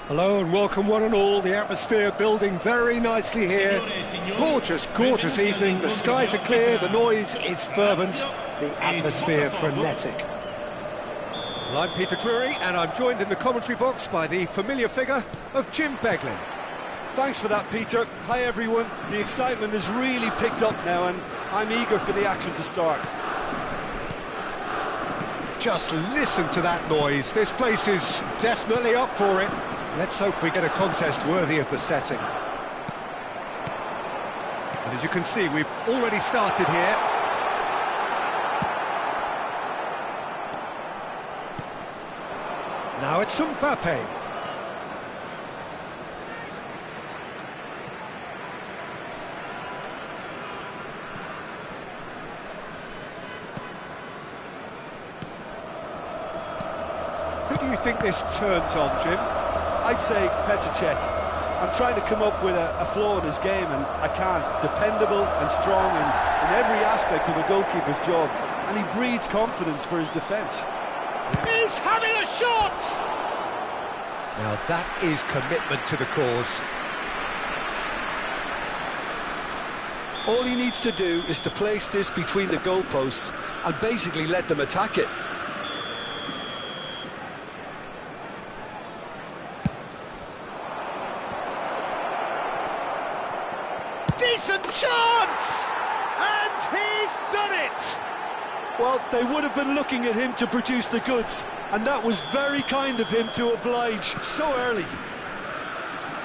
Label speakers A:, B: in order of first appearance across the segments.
A: Hello and welcome one and all. The atmosphere building very nicely here. Gorgeous, gorgeous evening. The skies are clear, the noise is fervent, the atmosphere frenetic. Well, I'm Peter Drury and I'm joined in the commentary box by the familiar figure of Jim Beglin.
B: Thanks for that, Peter. Hi everyone. The excitement has really picked up now and I'm eager for the action to start.
A: Just listen to that noise. This place is definitely up for it. Let's hope we get a contest worthy of the setting. And as you can see, we've already started here. Now it's Mbappe. Who do you think this turns on, Jim?
B: I'd say Petr Cech. I'm trying to come up with a flaw in his game and I can't. Dependable and strong in every aspect of a goalkeeper's job, and he breeds confidence for his defence.
A: He's having a shot! Now that is commitment to the cause.
B: All he needs to do is to place this between the goalposts and basically let them attack it.
A: Decent chance! And he's done it!
B: Well, they would have been looking at him to produce the goods, and that was very kind of him to oblige so early.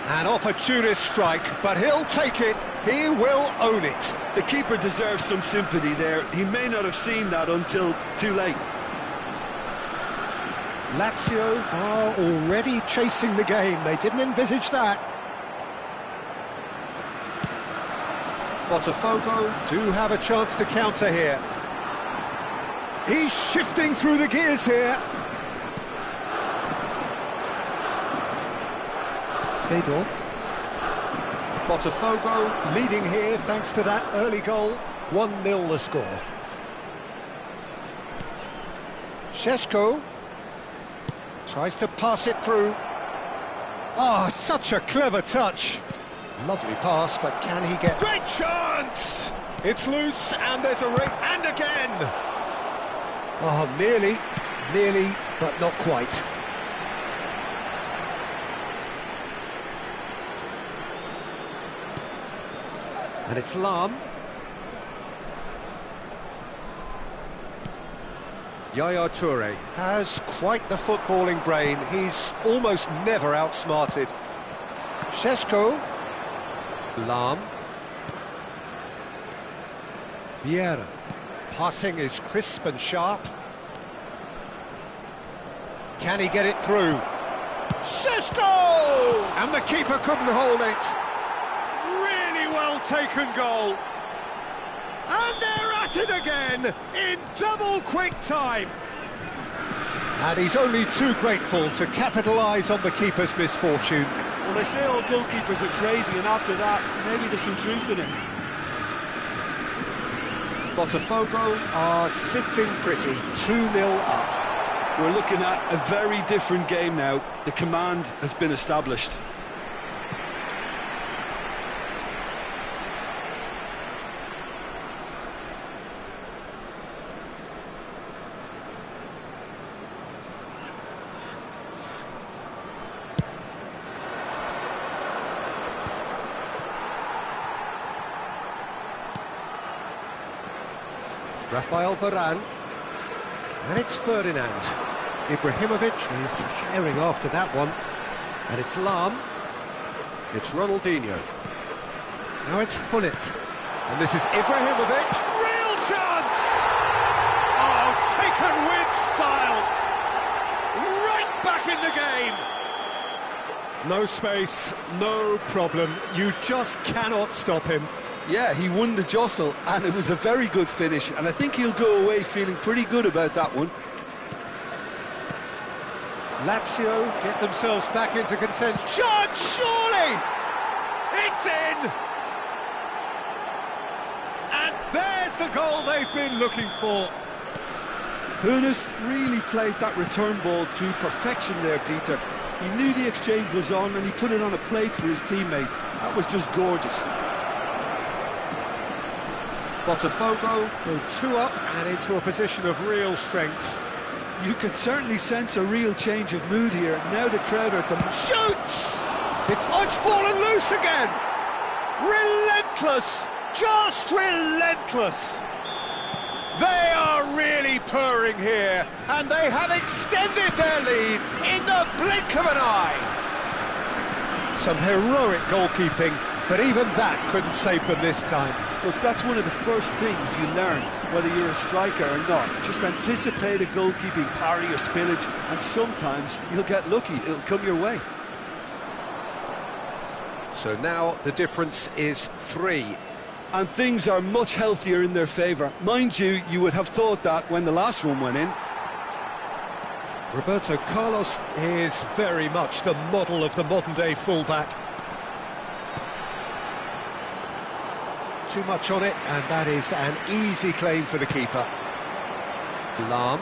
A: An opportunist strike, but he'll take it. He will own it.
B: The keeper deserves some sympathy there. He may not have seen that until too late.
A: Lazio are already chasing the game. They didn't envisage that. Botafogo do have a chance to counter here. He's shifting through the gears here. Seedorf. Botafogo leading here thanks to that early goal. 1-0 the score. Šeško tries to pass it through. Oh, such a clever touch. Lovely pass, but can he get... Great chance! It's loose, and there's a race, and again! Oh, nearly, but not quite. And it's Lahm. Yaya Toure has quite the footballing brain. He's almost never outsmarted. Šeško. Lahm. Vieira. Passing is crisp and sharp. Can he get it through? Šeško! And the keeper couldn't hold it. Really well taken goal. And they're at it again in double quick time. And he's only too grateful to capitalise on the keeper's misfortune.
B: Well, they say all goalkeepers are crazy, and after that, maybe there's some truth in it.
A: Botafogo are sitting pretty, 2-0 up.
B: We're looking at a very different game now. The command has been established.
A: Rafael Varane, and it's Ferdinand. Ibrahimovic is herring after that one, and it's Lahm. It's Ronaldinho. Now it's Gullit, and this is Ibrahimovic. Real chance! Oh, taken with style! Right back in the game! No space, no problem. You just cannot stop him.
B: Yeah, he won the jostle, and it was a very good finish, and I think he'll go away feeling pretty good about that one.
A: Lazio get themselves back into contention. Shot, surely! It's in! And there's the goal they've been looking for.
B: Hoeneß really played that return ball to perfection there, Peter. He knew the exchange was on and he put it on a plate for his teammate. That was just gorgeous.
A: Botafogo go 2 up and into a position of real strength.
B: You could certainly sense a real change of mood here. Now the crowd are...
A: Shoots! It's fallen loose again! Relentless! Just relentless! They are really purring here, and they have extended their lead in the blink of an eye. Some heroic goalkeeping, but even that couldn't save them this time.
B: Look, that's one of the first things you learn, whether you're a striker or not. Just anticipate a goalkeeping parry or spillage, and sometimes you'll get lucky, it'll come your way.
A: So now the difference is 3.
B: And things are much healthier in their favour. Mind you, you would have thought that when the last one went in.
A: Roberto Carlos is very much the model of the modern-day fullback. Too much on it, and that is an easy claim for the keeper. Lahm.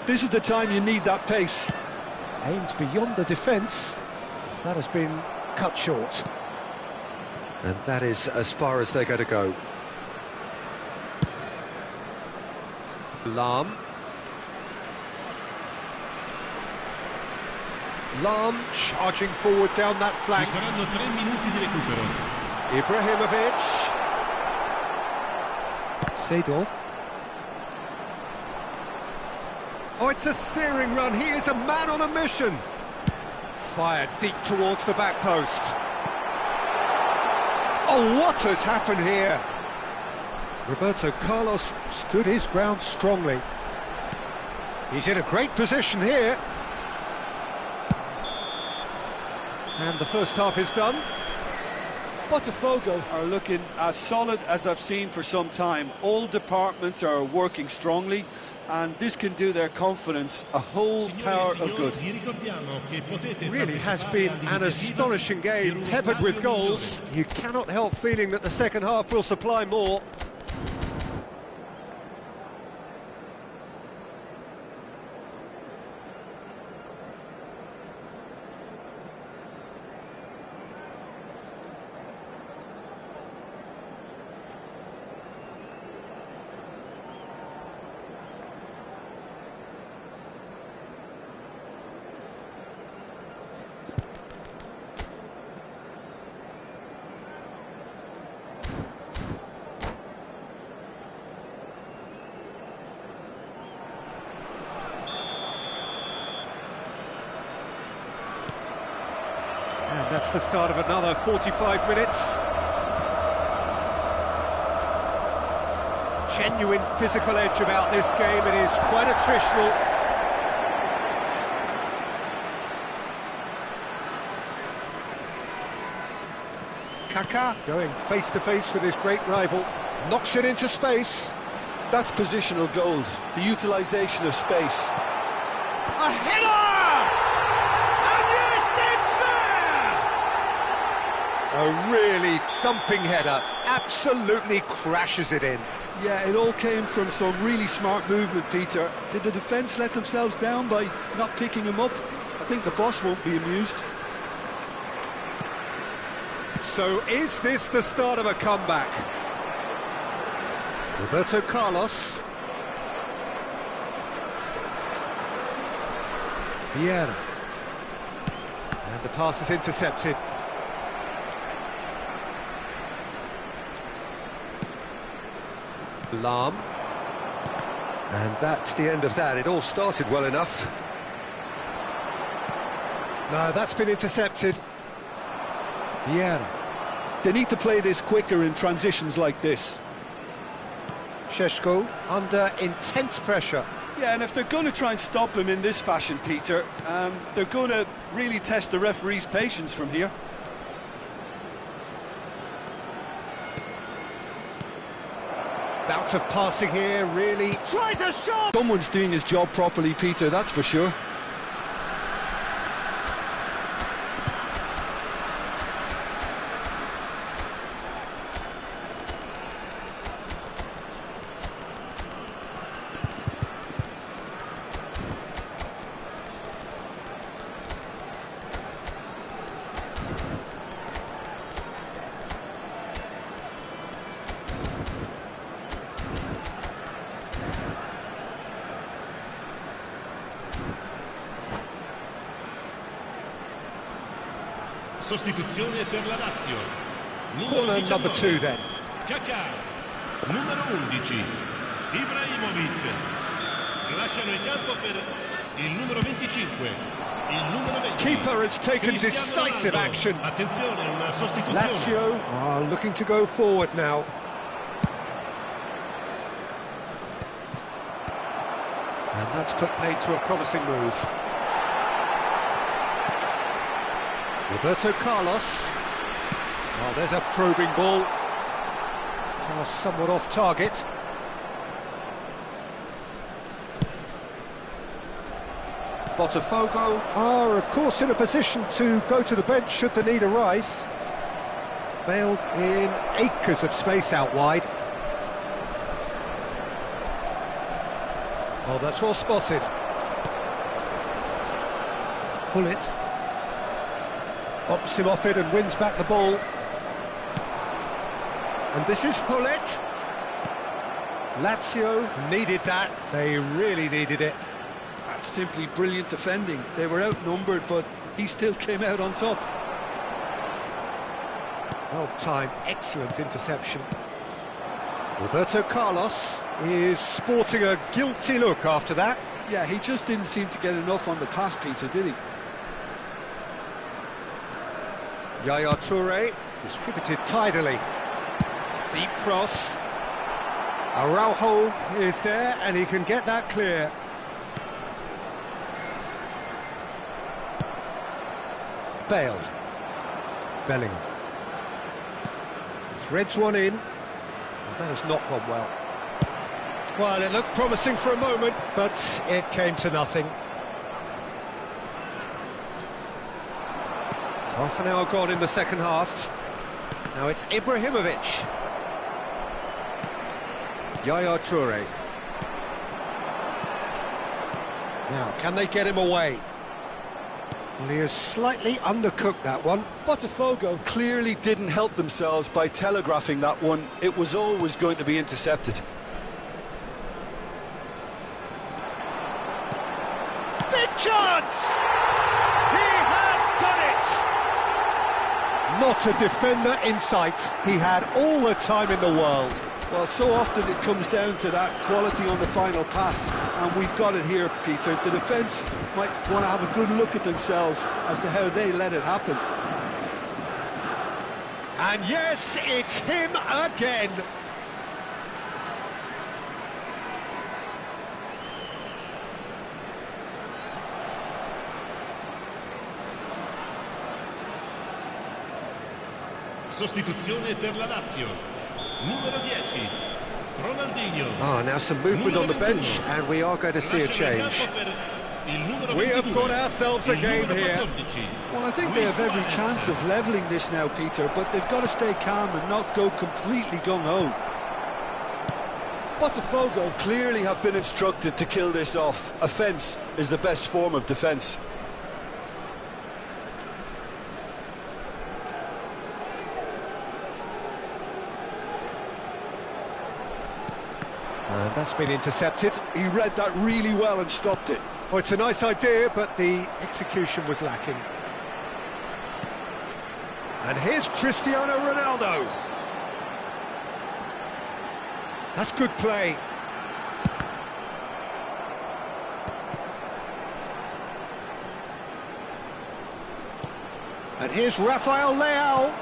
B: This is the time you need that pace.
A: Aimed beyond the defence. That has been cut short. And that is as far as they're going to go. Lahm. Lahm charging forward down that flank.
C: Ci saranno 3 minuti di recupero.
A: Ibrahimovic. Seedorf. Oh, it's a searing run. He is a man on a mission. Fired deep towards the back post. Oh, what has happened here? Roberto Carlos stood his ground strongly. He's in a great position here. And the first half is done.
B: Botafogo are looking as solid as I've seen for some time. All departments are working strongly, and this can do their confidence a whole tower of good.
A: Really has been an astonishing game, peppered with goals. You cannot help feeling that the second half will supply more. And that's the start of another 45 minutes. Genuine physical edge about this game. It is quite attritional. Kaká going face to face with his great rival, knocks it into space.
B: That's positional goals, the utilisation of space.
A: A header! And yes, it's there! A really thumping header, absolutely crashes it in.
B: Yeah, it all came from some really smart movement, Peter. Did the defence let themselves down by not picking him up? I think the boss won't be amused.
A: So is this the start of a comeback? Roberto Carlos. Vieira. And the pass is intercepted. Lahm. And that's the end of that. It all started well enough. No, that's been intercepted. Vieira.
B: They need to play this quicker in transitions like this.
A: Šeško under intense pressure.
B: Yeah, and if they're going to try and stop him in this fashion, Peter, they're going to really test the referee's patience from here.
A: Bout of passing here, really tries a shot!
B: Someone's doing his job properly, Peter, that's for sure.
C: Sostituzione per la Lazio.
A: Corner number 2 then.
C: Kaká. Numero 11. Ibrahimovic. Lasciano il campo per il numero 25. Il numero 20.
A: Keeper has taken decisive action.
C: Attenzione, una sostituzione.
A: Lazio are looking to go forward now. And that's put paid to a promising move. Roberto Carlos. Oh, there's a probing ball. Somewhat off target. Botafogo are, of course, in a position to go to the bench should the need arise. Bale in acres of space out wide. Oh, that's well spotted. Hullet bops him off it and wins back the ball. And this is Hullet. Lazio needed that. They really needed it.
B: That's simply brilliant defending. They were outnumbered, but he still came out on top.
A: Well timed, excellent interception. Roberto Carlos is sporting a guilty look after that.
B: Yeah, he just didn't seem to get enough on the pass, Peter, did he?
A: Yaya Toure distributed tidily. Deep cross. Araujo is there and he can get that clear. Bale. Bellingham. Threads one in. That has not gone well. Well, it looked promising for a moment, but it came to nothing. Half an hour gone in the second half. Now it's Ibrahimovic. Yaya Toure. Now, can they get him away? Well, he has slightly undercooked that one.
B: Botafogo clearly didn't help themselves by telegraphing that one. It was always going to be intercepted.
A: Big chance! He has done it! Not a defender in sight. He had all the time in the world.
B: Well, so often it comes down to that quality on the final pass, and we've got it here, Peter. The defence might want to have a good look at themselves as to how they let it happen.
A: And yes, it's him again.
C: Sostituzione per la Lazio. Numero 10. Ronaldinho.
A: Ah, now some movement on the bench, and we are going to see a change. We have got ourselves a game here.
B: Well, I think they have every chance of levelling this now, Peter, but they've got to stay calm and not go completely gung-ho. Botafogo clearly have been instructed to kill this off. Offence is the best form of defence.
A: And that's been intercepted.
B: He read that really well and stopped it.
A: Well, it's a nice idea, but the execution was lacking. And here's Cristiano Ronaldo. That's good play. And here's Rafael Leao.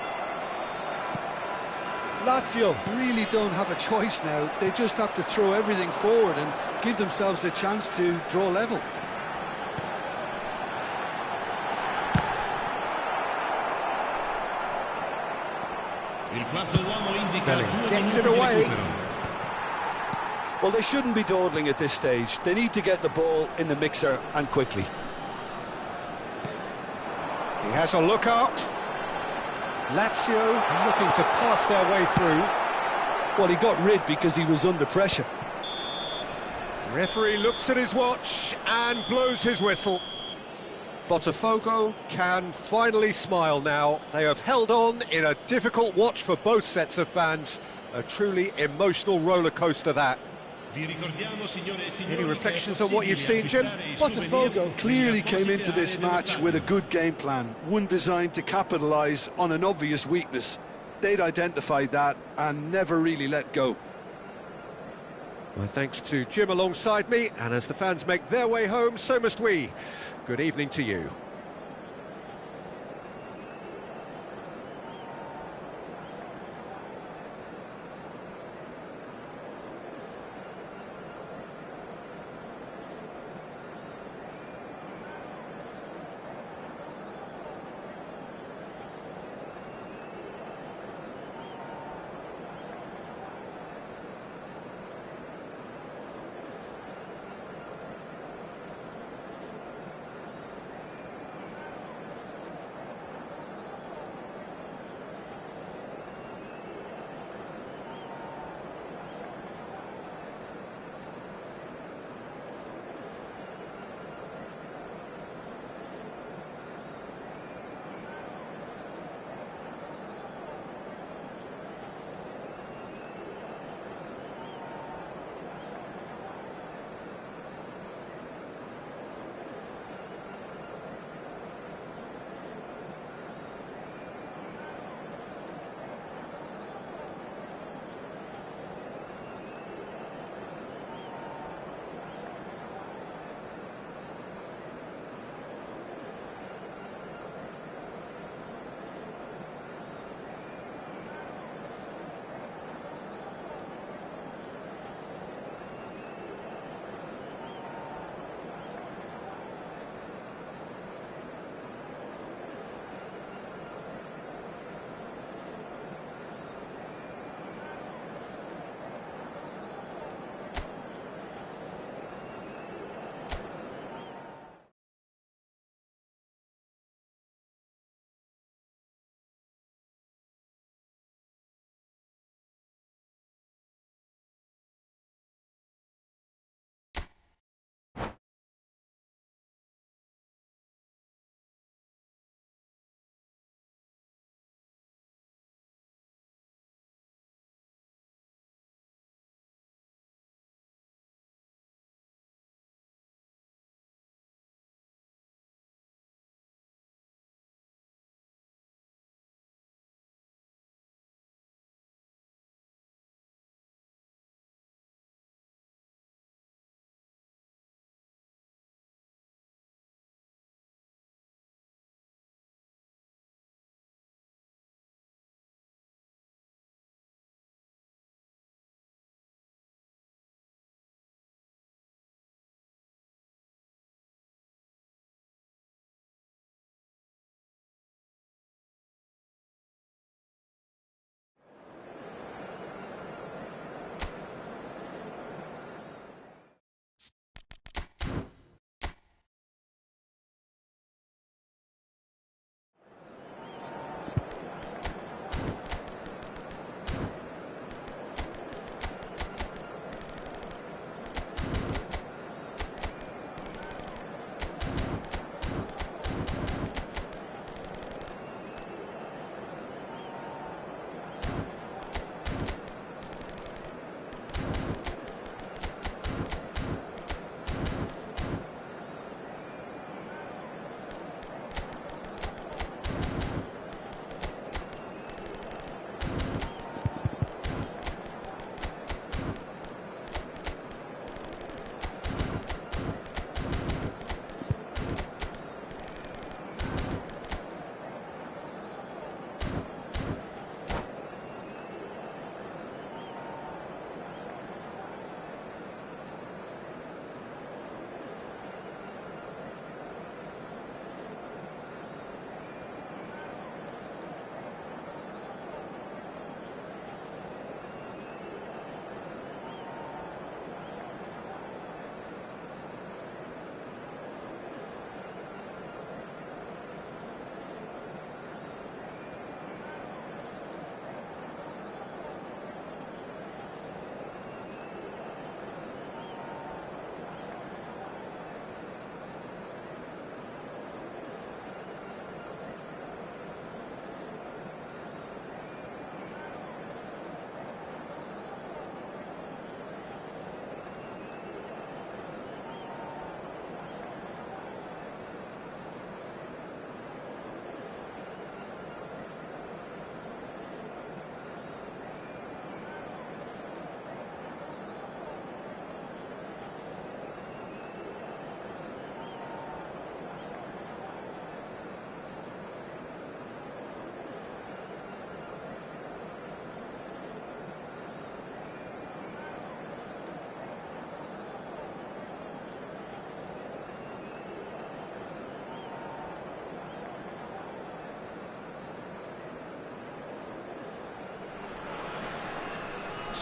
B: Lazio really don't have a choice now. They just have to throw everything forward and give themselves a chance to draw level.
A: Bellingham gets it away.
B: Well, they shouldn't be dawdling at this stage. They need to get the ball in the mixer and quickly.
A: He has a look up. Lazio looking to pass their way through.
B: Well, he got rid because he was under pressure.
A: Referee looks at his watch and blows his whistle. Botafogo can finally smile now. They have held on in a difficult watch for both sets of fans. A truly emotional roller coaster that.
C: Vi ricordiamo, signore e signori,
A: Any reflections on what you've seen, Jim?
B: Botafogo clearly came into this match with a good game plan, one designed to capitalise on an obvious weakness. They'd identified that and never really let go.
A: My thanks to Jim alongside me, and as the fans make their way home, so must we. Good evening to you.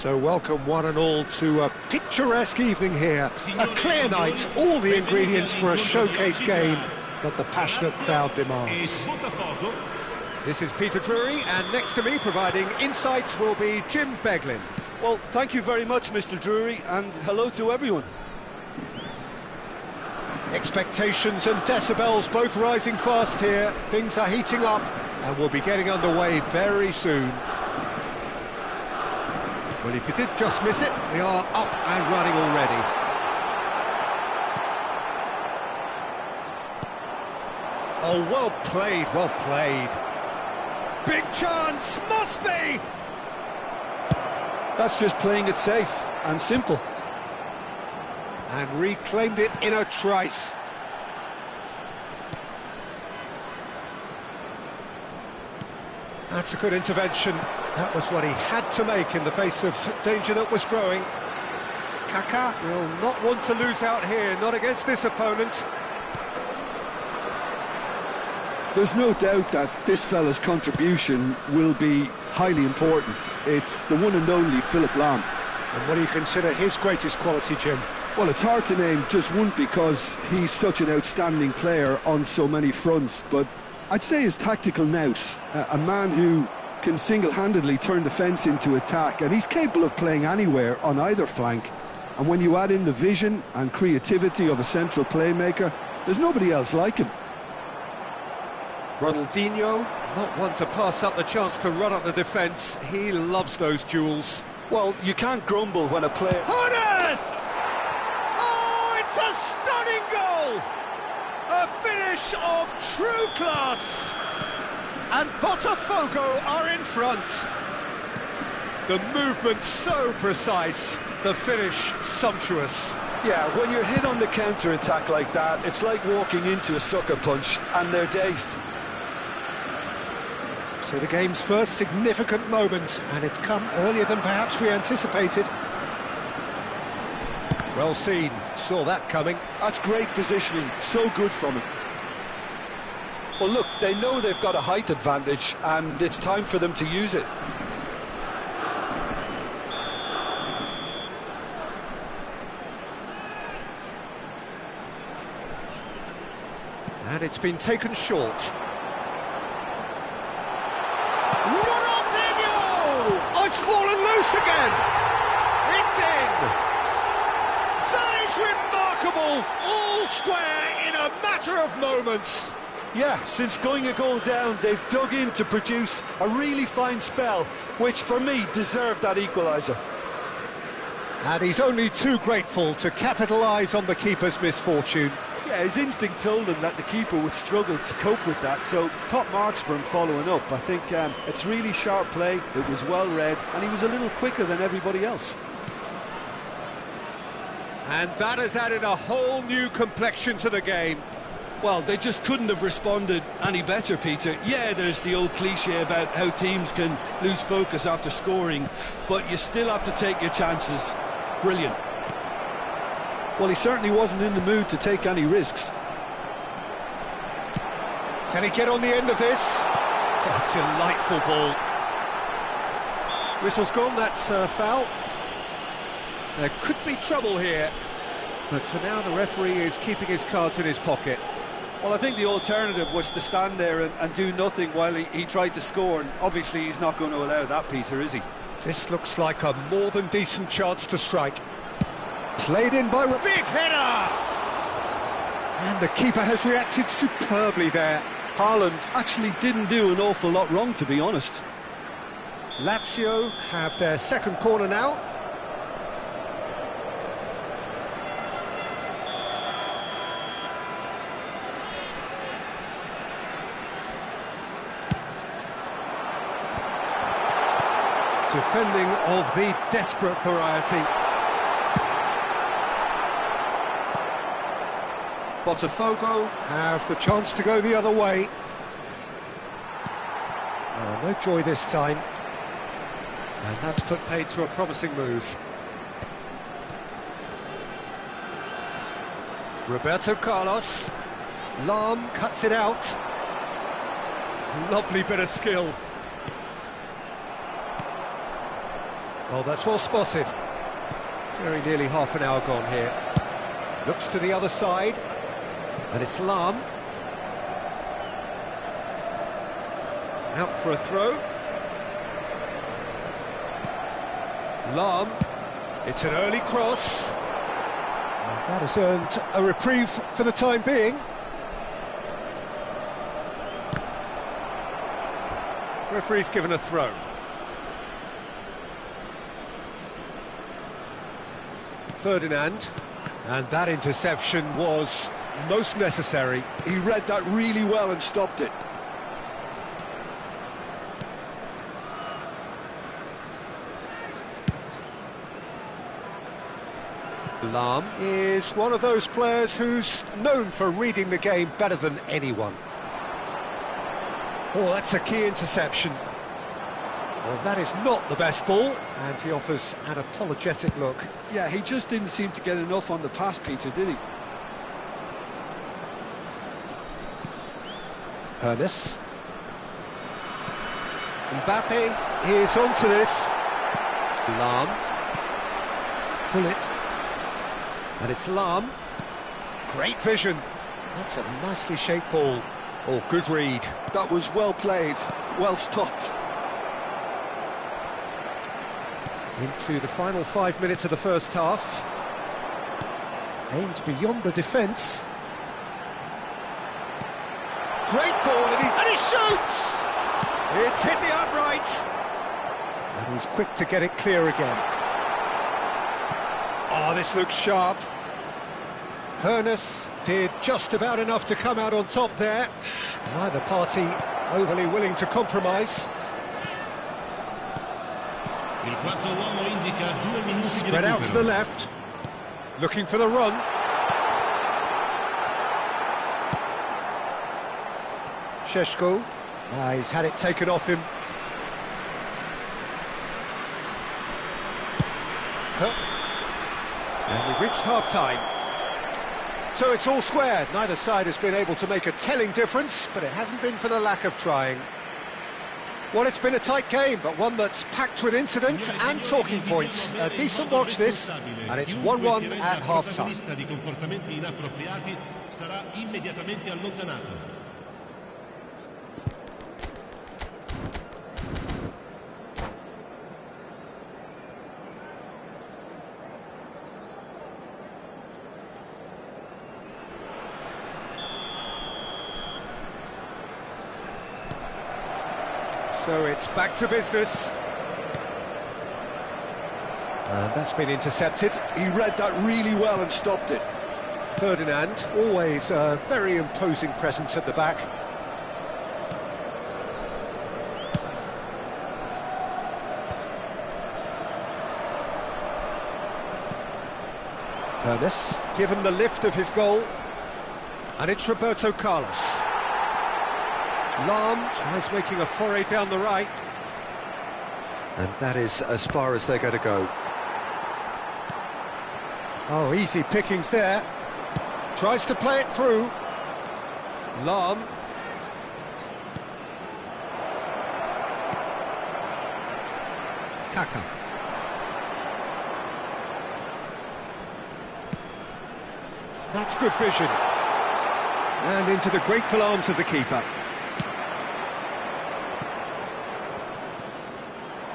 A: So welcome one and all to a picturesque evening here. A clear night, all the ingredients for a showcase game that the passionate crowd demands. This is Peter Drury, and next to me providing insights will be Jim Beglin.
B: Well, thank you very much, Mr. Drury, and hello to everyone.
A: Expectations and decibels both rising fast here. Things are heating up and we'll be getting underway very soon. Well, if you did just miss it, we are up and running already. Oh, well played, well played. Big chance, must be!
B: That's just playing it safe and simple.
A: And reclaimed it in a trice. That's a good intervention. That was what he had to make in the face of danger that was growing. Kaká will not want to lose out here, not against this opponent.
B: There's no doubt that this fella's contribution will be highly important. It's the one and only Philipp Lahm.
A: And what do you consider his greatest quality, Jim?
B: Well, it's hard to name just one because he's such an outstanding player on so many fronts, but I'd say his tactical nous, a man who can single-handedly turn defence into attack, and he's capable of playing anywhere on either flank. And when you add in the vision and creativity of a central playmaker, there's nobody else like him.
A: Ronaldinho, not one to pass up the chance to run up the defence. He loves those duels.
B: Well, you can't grumble when a player...
A: Hones! Oh, it's a stunning goal! A finish of true class! And Botafogo are in front. The movement so precise, the finish sumptuous.
B: Yeah, when you're hit on the counter-attack like that, it's like walking into a sucker punch, and they're dazed.
A: So the game's first significant moment, and it's come earlier than perhaps we anticipated. Well seen, saw that coming.
B: That's great positioning, so good from him. Well, look, they know they've got a height advantage, and it's time for them to use it.
A: And it's been taken short. Ronaldinho! Oh, it's fallen loose again! It's in! That is remarkable! All square in a matter of moments.
B: Yeah, since going a goal down, they've dug in to produce a really fine spell, which for me deserved that equaliser.
A: And he's only too grateful to capitalise on the keeper's misfortune.
B: Yeah, his instinct told him that the keeper would struggle to cope with that, so top marks for him following up. I think it's really sharp play, it was well read, and he was a little quicker than everybody else.
A: And that has added a whole new complexion to the game.
B: Well, they just couldn't have responded any better, Peter. Yeah, there's the old cliche about how teams can lose focus after scoring, but you still have to take your chances. Brilliant. Well, he certainly wasn't in the mood to take any risks.
A: Can he get on the end of this? Oh, delightful ball. Whistle's gone, that's foul. There could be trouble here, but for now the referee is keeping his cards in his pocket.
B: Well, I think the alternative was to stand there and do nothing while he tried to score, and obviously he's not going to allow that, Peter, is he?
A: This looks like a more than decent chance to strike. Played in by... Big header! And the keeper has reacted superbly there.
B: Haaland actually didn't do an awful lot wrong, to be honest.
A: Lazio have their second corner now. Defending of the desperate variety. Botafogo have the chance to go the other way. Oh, no joy this time. And that's put paid to a promising move. Roberto Carlos. Lahm cuts it out. Lovely bit of skill. Oh, that's well spotted. Very nearly half an hour gone here. Looks to the other side, and it's Lahm. Out for a throw. Lahm. It's an early cross. And that has earned a reprieve for the time being. Referee's given a throw. Ferdinand, and that interception was most necessary.
B: He read that really well and stopped it.
A: Lahm is one of those players who's known for reading the game better than anyone. Oh, that's a key interception. Well, that is not the best ball, and he offers an apologetic look.
B: Yeah, he just didn't seem to get enough on the pass, Peter, did he?
A: Hoeneß. Mbappe is onto this. Lahm. Bullet. And it's Lahm. Great vision. That's a nicely shaped ball. Oh, good read.
B: That was well played, well stopped.
A: Into the final 5 minutes of the first half. Aimed beyond the defence. Great ball, and he shoots! It's hit the upright. And he's quick to get it clear again. Oh, this looks sharp. Hoeneß did just about enough to come out on top there. Neither party overly willing to compromise.
C: Il quarto uomo indica 2 minuti di
A: Spread out to the
C: recupero.
A: left. Looking for the run. Šeško. He's had it taken off him. And we've reached half-time. So it's all square. Neither side has been able to make a telling difference, but it hasn't been for the lack of trying. Well, it's been a tight game, but one that's packed with incidents and talking points. A decent watch this, and it's 1-1 at half-time.
C: Protagonista di comportamenti inappropriati sarà immediatamente allontanato.
A: So it's back to business. And that's been intercepted.
B: He read that really well and stopped it.
A: Ferdinand, always a very imposing presence at the back. Hoeneß, given the lift of his goal. And it's Roberto Carlos. Lahm tries making a foray down the right. And that is as far as they're going to go. Oh, easy pickings there. Tries to play it through. Lahm. Kaka. That's good vision. And into the grateful arms of the keeper.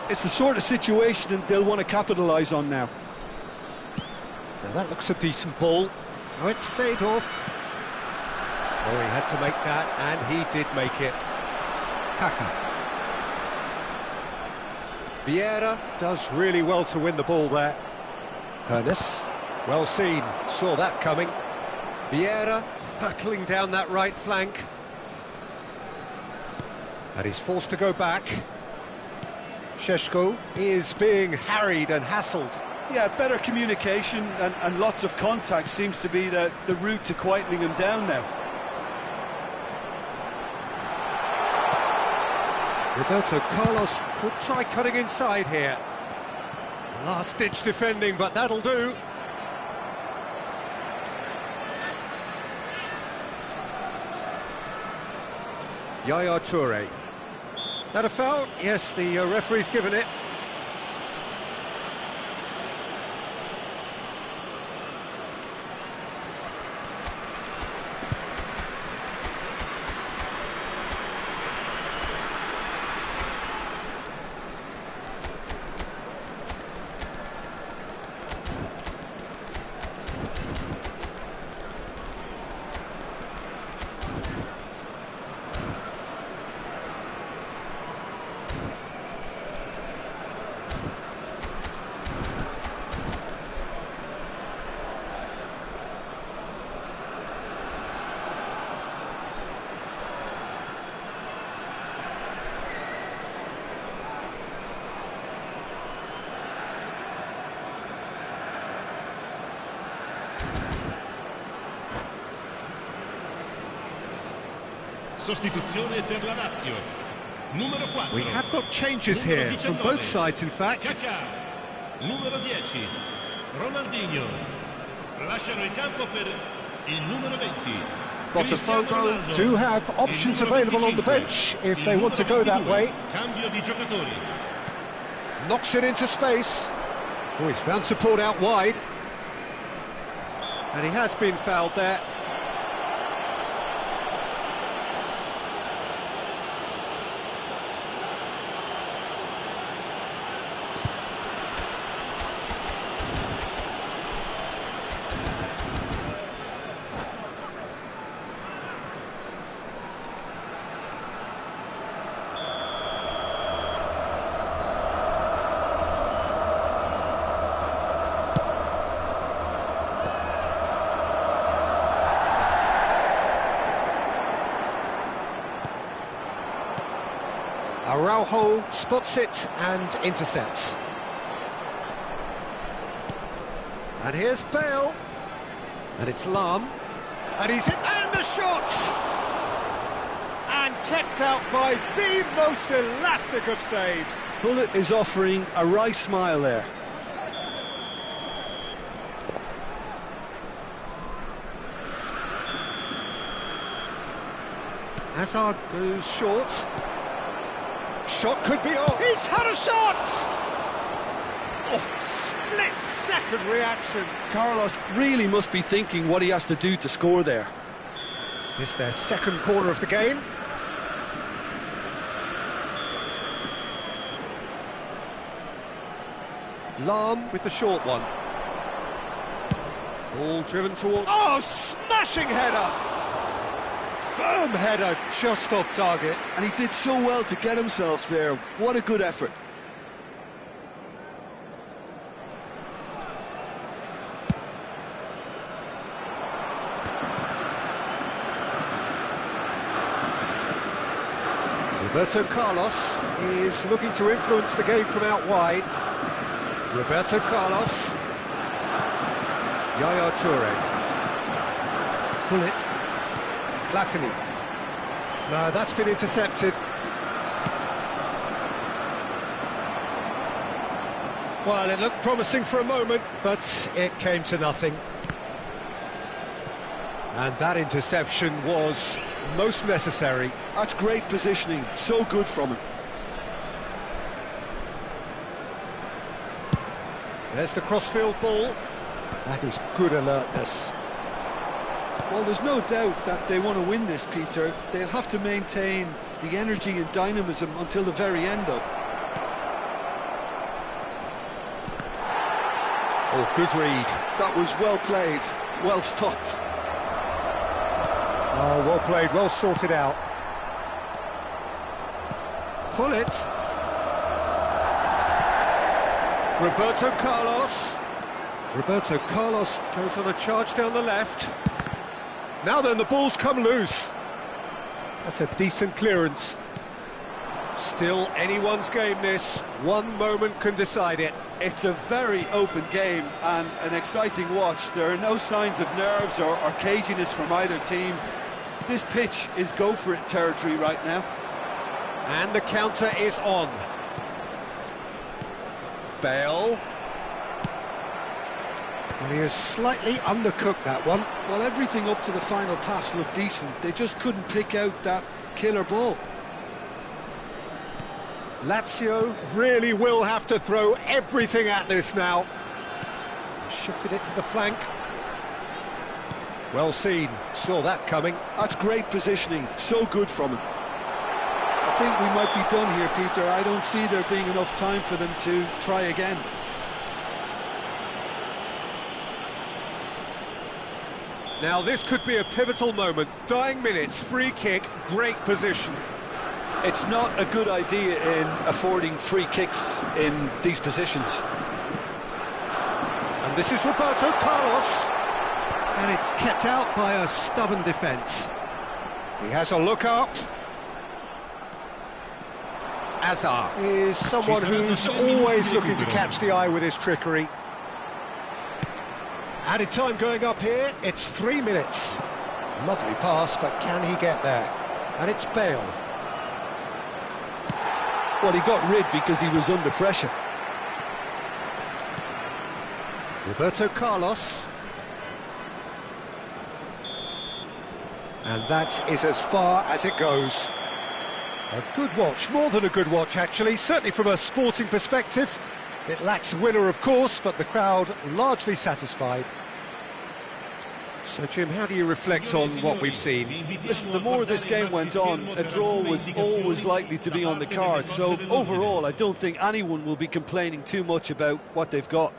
B: It's the sort of situation that they'll want to capitalise on now.
A: Now that looks a decent ball. Oh, it's Seedorf. Oh, he had to make that, and he did make it. Kaka. Vieira does really well to win the ball there. Hoeneß, well seen, saw that coming. Vieira hurtling down that right flank. And he's forced to go back. Šeško is being harried and hassled.
B: Yeah, better communication and lots of contact seems to be the route to quietening him down now.
A: Roberto Carlos could try cutting inside here. Last-ditch defending, but that'll do. Yaya Toure. That a foul? Yes, the referee's given it.
C: sostituzione per la Lazio. Numero 4.
A: We have got changes here from both sides, in fact.
C: Kaká. Numero 10. Ronaldinho. Lasciano il campo per il numero 20.
D: Botafogo do have options available on the bench if they want to go that way.
C: Cambio di giocatori.
A: Knocks it into space. Oh, he's found support out wide. And he has been fouled there. Araujo spots it and intercepts. And here's Bale. And it's Lahm. And he's in, and the shot! And kept out by the most elastic of saves.
B: Bullet is offering a right smile there.
A: Hazard goes short. Shot could be on. He's had a shot! Oh, split-second reaction.
B: Carlos really must be thinking what he has to do to score there.
A: It's their second corner of the game. Lahm with the short one. Ball driven towards... Oh, smashing header! Firm header, just off target.
B: And he did so well to get himself there. What a good effort.
A: Roberto Carlos is looking to influence the game from out wide. Roberto Carlos. Yaya Toure. Bullet. Platini. No, that's been intercepted. Well, it looked promising for a moment, but it came to nothing. And that interception was most necessary.
B: That's great positioning, so good from him.
A: There's the crossfield ball. That is good alertness.
B: Well, there's no doubt that they want to win this, Peter. They'll have to maintain the energy and dynamism until the very end, though.
A: Oh, good read.
B: That was well played, well stopped.
A: Oh, well played, well sorted out. Pull it. Roberto Carlos. Roberto Carlos goes on a charge down the left. Now then, the ball's come loose. That's a decent clearance. Still anyone's game, this. One moment can decide it.
B: It's a very open game and an exciting watch. There are no signs of nerves or caginess from either team. This pitch is go-for-it territory right now.
A: And the counter is on. Bale. And he has slightly undercooked that one.
B: Well, everything up to the final pass looked decent. They just couldn't pick out that killer ball.
A: Lazio really will have to throw everything at this now. Shifted it to the flank. Well seen, saw that coming.
B: That's great positioning, so good from him. I think we might be done here, Peter. I don't see there being enough time for them to try again.
A: Now this could be a pivotal moment. Dying minutes, free kick, great position.
B: It's not a good idea in affording free kicks in these positions.
A: And this is Roberto Carlos. And it's kept out by a stubborn defence. He has a look up. Azar is someone who's always looking to catch the eye with his trickery. Added time going up here, it's 3 minutes. Lovely pass, but can he get there? And it's Bale.
B: Well, he got rid because he was under pressure.
A: Roberto Carlos. And that is as far as it goes.
D: A good watch, more than a good watch actually, certainly from a sporting perspective. It lacks a winner, of course, but the crowd largely satisfied.
A: So, Jim, how do you reflect on what we've seen?
B: Listen, the more this game went on, a draw was always likely to be on the card. So, overall, I don't think anyone will be complaining too much about what they've got.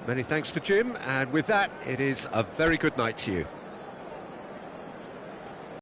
A: Many thanks to Jim, and with that, it is a very good night to you.